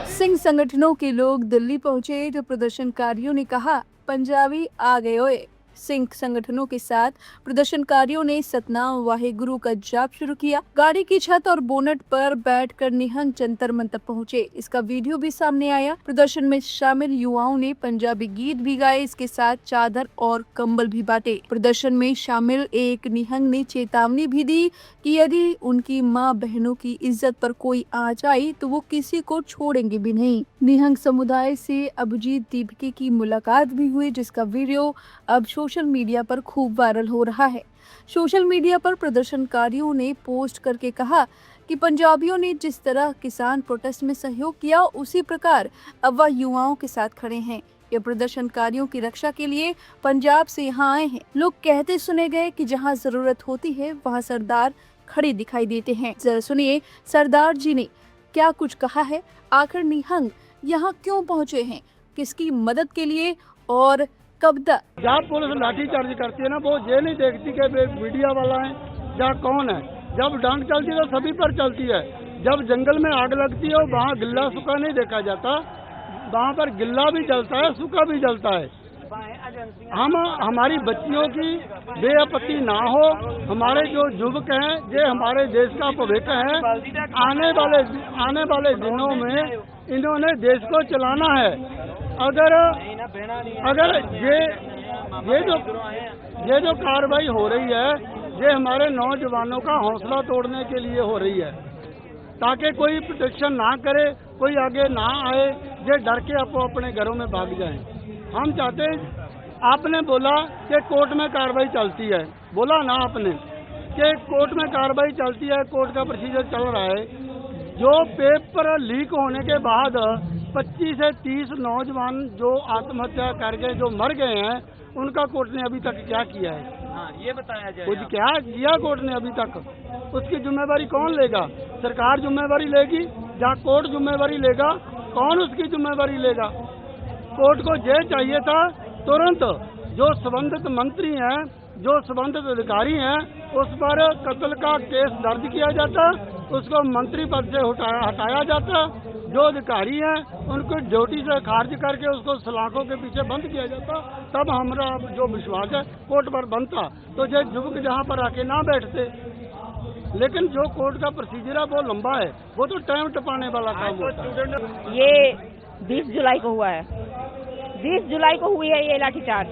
सिंह संगठनों के लोग दिल्ली पहुंचे तो प्रदर्शनकारियों ने कहा, पंजाबी आ गए ओए। सिंह संगठनों के साथ प्रदर्शनकारियों ने सतनाम वाहेगुरु का जाप शुरू किया। गाड़ी की छत और बोनट पर बैठकर निहंग जंतर मंतर पहुंचे। इसका वीडियो भी सामने आया। प्रदर्शन में शामिल युवाओं ने पंजाबी गीत भी गाए, इसके साथ चादर और कंबल भी बांटे। प्रदर्शन में शामिल एक निहंग ने चेतावनी भी दी कि यदि उनकी माँ बहनों की इज्जत पर कोई आंच आई तो वो किसी को छोड़ेंगे भी नहीं। निहंग समुदाय से अभिजीत दीपके की मुलाकात भी हुई, जिसका वीडियो अब सोशल मीडिया पर खूब वायरल हो रहा है। सोशल मीडिया पर प्रदर्शनकारियों ने पोस्ट करके कहा कि पंजाबियों ने जिस तरह किसान प्रोटेस्ट में सहयोग किया, उसी प्रकार अब वह युवाओं के साथ खड़े हैं। ये प्रदर्शनकारियों की रक्षा के लिए पंजाब से यहाँ आए हैं। लोग कहते सुने गए कि जहाँ जरूरत होती है वहाँ सरदार खड़े दिखाई देते हैं। जरा सुनिए सरदार जी ने क्या कुछ कहा है। आखिर निहंग यहाँ क्यों पहुँचे हैं, किसकी मदद के लिए और कब तक। जब पुलिस लाठीचार्ज करती है ना, वो ये नहीं देखती कि मीडिया वाला है या कौन है। जब डांट चलती है तो सभी पर चलती है। जब जंगल में आग लगती है वहाँ गिल्ला सूखा नहीं देखा जाता, वहाँ पर गिल्ला भी जलता है, सूखा भी जलता है। हमारी बच्चियों की बेअपत्ति ना हो। हमारे जो युवक हैं, ये हमारे देश का भविष्य है। आने वाले दिनों में इन्होंने देश को चलाना है। अगर ये जो कार्रवाई हो रही है, ये हमारे नौजवानों का हौसला तोड़ने के लिए हो रही है, ताकि कोई प्रोटेक्शन ना करे, कोई आगे ना आए, ये डर के अपने घरों में भाग जाएं। हम चाहते हैं, आपने बोला कि कोर्ट में कार्रवाई चलती है, बोला ना आपने कि कोर्ट में कार्रवाई चलती है, कोर्ट का प्रोसीजर चल रहा है। जो पेपर लीक होने के बाद 25 से 30 नौजवान जो आत्महत्या करके जो मर गए हैं, उनका कोर्ट ने अभी तक क्या किया है? हाँ, ये बताया जाए। कुछ क्या किया कोर्ट ने अभी तक? उसकी जिम्मेवारी कौन लेगा? सरकार जिम्मेवारी लेगी या कोर्ट जिम्मेवारी लेगा? कौन उसकी जिम्मेवारी लेगा? कोर्ट को ये चाहिए था तुरंत जो संबंधित मंत्री हैं, जो संबंधित अधिकारी हैं, उस पर कत्ल का केस दर्ज किया जाता, उसको मंत्री पद से हटाया जाता। जो अधिकारी हैं उनको ड्यूटी से खारिज करके उसको सलाखों के पीछे बंद किया जाता। तब हमारा जो विश्वास है कोर्ट पर बनता, तो ये युवक जहाँ पर आके ना बैठते। लेकिन जो कोर्ट का प्रोसीजर है वो लंबा है, वो तो टाइम टपाने वाला काम होता है। ये 20 जुलाई को हुआ है, 20 जुलाई को हुई है ये लाठीचार्ज,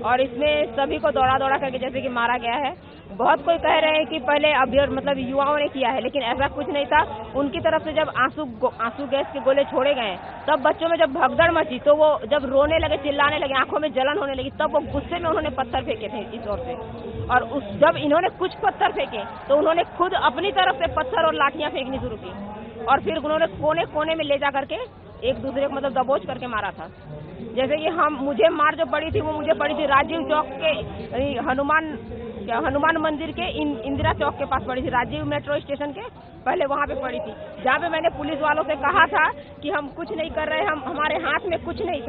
और इसमें सभी को दौड़ा करके जैसे कि मारा गया है। बहुत कोई कह रहे हैं कि पहले मतलब युवाओं ने किया है, लेकिन ऐसा कुछ नहीं था। उनकी तरफ से जब आंसू गैस के गोले छोड़े गए, तब बच्चों में जब भगदड़ मची, तो वो जब रोने लगे, चिल्लाने लगे, आंखों में जलन होने लगी, तब वो गुस्से में उन्होंने पत्थर फेंके थे इस ओर से। और जब इन्होंने कुछ पत्थर फेंके तो उन्होंने खुद अपनी तरफ से पत्थर और लाठियां फेंकनी शुरू की, और फिर उन्होंने कोने कोने में ले जा करके एक दूसरे को मतलब दबोच करके मारा था। जैसे कि मुझे मार जो पड़ी थी वो मुझे पड़ी थी राजीव चौक के हनुमान मंदिर के इंदिरा चौक के पास पड़ी थी, राजीव मेट्रो स्टेशन के पहले वहाँ पे पड़ी थी, जहाँ पे मैंने पुलिस वालों से कहा था कि हम कुछ नहीं कर रहे, हमारे हाथ में कुछ नहीं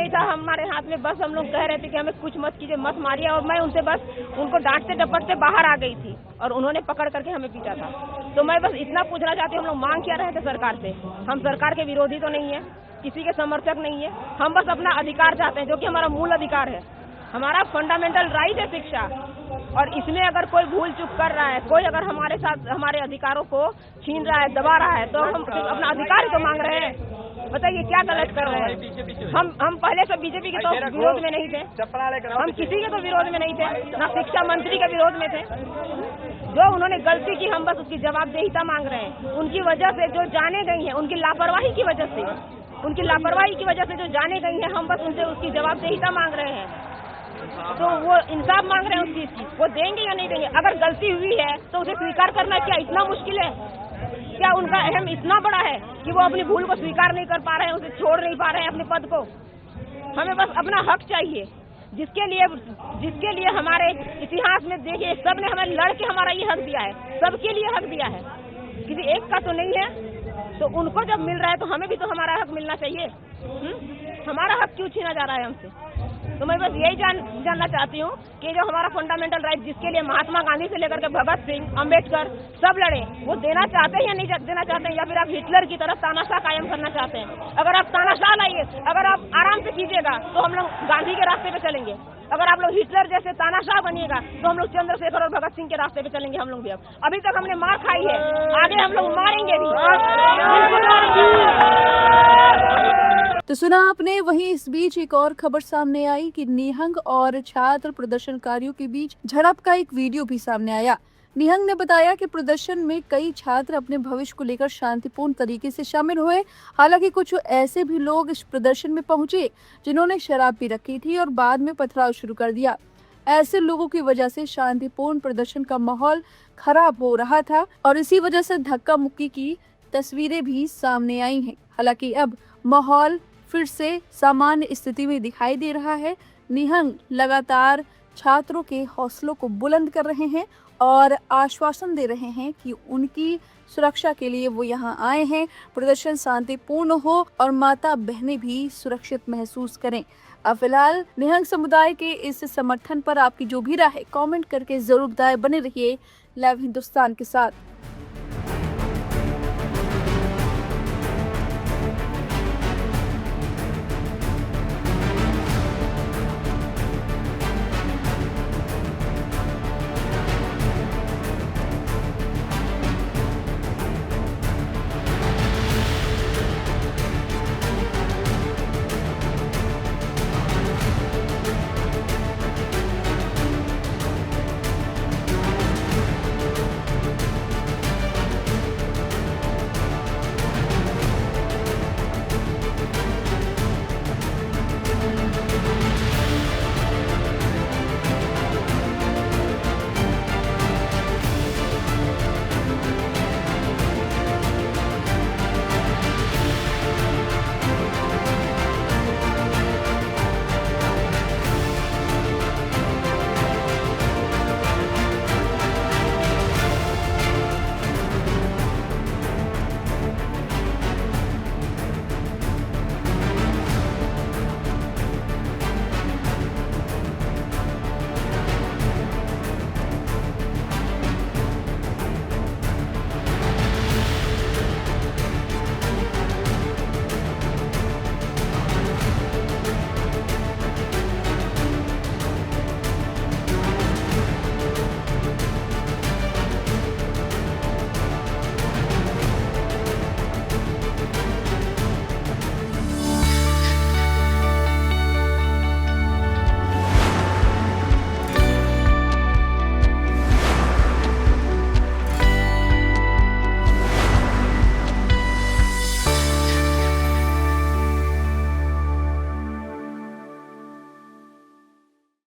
था, हमारे हाथ में बस हम लोग कह रहे थे कि हमें कुछ मत कीजिए, मत मारिए। और मैं उनसे बस उनको डांटते डपटते बाहर आ गई थी और उन्होंने पकड़ करके हमें पीटा था। तो मैं बस इतना पूछना चाहती हूँ, हम लोग मांग क्या रहे थे सरकार से? हम सरकार के विरोधी तो नहीं है, किसी के समर्थक नहीं है, हम बस अपना अधिकार चाहते हैं, जो कि हमारा मूल अधिकार है, हमारा फंडामेंटल राइट है शिक्षा। और इसमें अगर कोई भूल चूक कर रहा है, कोई अगर हमारे साथ हमारे अधिकारों को छीन रहा है, दबा रहा है, तो हम अपना अधिकार ही तो मांग रहे हैं। बताइए क्या गलत कर रहे हैं? हम पहले से बीजेपी के तो विरोध में नहीं थे, हम किसी के तो विरोध में नहीं थे, ना शिक्षा मंत्री के विरोध में थे। जो उन्होंने गलती की, हम बस उसकी जवाबदेहिता मांग रहे हैं। उनकी वजह से जो जाने गई है, उनकी लापरवाही की वजह से जो जाने गई है, हम बस उनसे उसकी जवाबदेहिता मांग रहे हैं। तो वो इंसाफ मांग रहे हैं उस चीज की, वो देंगे या नहीं देंगे? अगर गलती हुई है तो उसे स्वीकार करना क्या इतना मुश्किल है? क्या उनका अहम इतना बड़ा है कि वो अपनी भूल को स्वीकार नहीं कर पा रहे हैं, उसे छोड़ नहीं पा रहे हैं अपने पद को? हमें बस अपना हक चाहिए, जिसके लिए हमारे इतिहास में देखिए सबने हमें लड़ के हमारा ये हक दिया है, सबके लिए हक दिया है, किसी एक का तो नहीं है। तो उनको जब मिल रहा है तो हमें भी तो हमारा हक मिलना चाहिए। हमारा हक क्यों छीना जा रहा है हमसे? तो मैं बस यही जानना चाहती हूँ कि जो हमारा फंडामेंटल राइट जिसके लिए महात्मा गांधी से लेकर के भगत सिंह, अम्बेडकर सब लड़े, वो देना चाहते हैं या नहीं देना चाहते हैं, या फिर आप हिटलर की तरफ तानाशाह कायम करना चाहते हैं? अगर आप तानाशाह लाइए, अगर आप आराम से कीजिएगा तो हम लोग गांधी के रास्ते पे चलेंगे। अगर आप लोग हिटलर जैसे तानाशाह बनिएगा तो हम लोग चंद्रशेखर और भगत सिंह के रास्ते पे चलेंगे। हम लोग भी अब अभी तक हमने मार खाई है, आगे हम लोग मारेंगे भी। तो सुना आपने। वहीं इस बीच एक और खबर सामने आई कि निहंग और छात्र प्रदर्शनकारियों के बीच झड़प का एक वीडियो भी सामने आया। निहंग ने बताया कि प्रदर्शन में कई छात्र अपने भविष्य को लेकर शांतिपूर्ण तरीके से शामिल हुए। हालांकि कुछ ऐसे भी लोग इस प्रदर्शन में पहुंचे जिन्होंने शराब पी रखी थी और बाद में पथराव शुरू कर दिया। ऐसे लोगों की वजह से शांतिपूर्ण प्रदर्शन का माहौल खराब हो रहा था और इसी वजह से धक्का मुक्की की तस्वीरें भी सामने आई हैं। हालांकि अब माहौल फिर से सामान्य स्थिति में दिखाई दे रहा है। निहंग लगातार छात्रों के हौसलों को बुलंद कर रहे हैं और आश्वासन दे रहे हैं कि उनकी सुरक्षा के लिए वो यहाँ आए हैं, प्रदर्शन शांतिपूर्ण हो और माता बहनें भी सुरक्षित महसूस करें। अब फिलहाल निहंग समुदाय के इस समर्थन पर आपकी जो भी राय है कमेंट करके जरूर बताएं। बने रहिए लाइव हिंदुस्तान के साथ।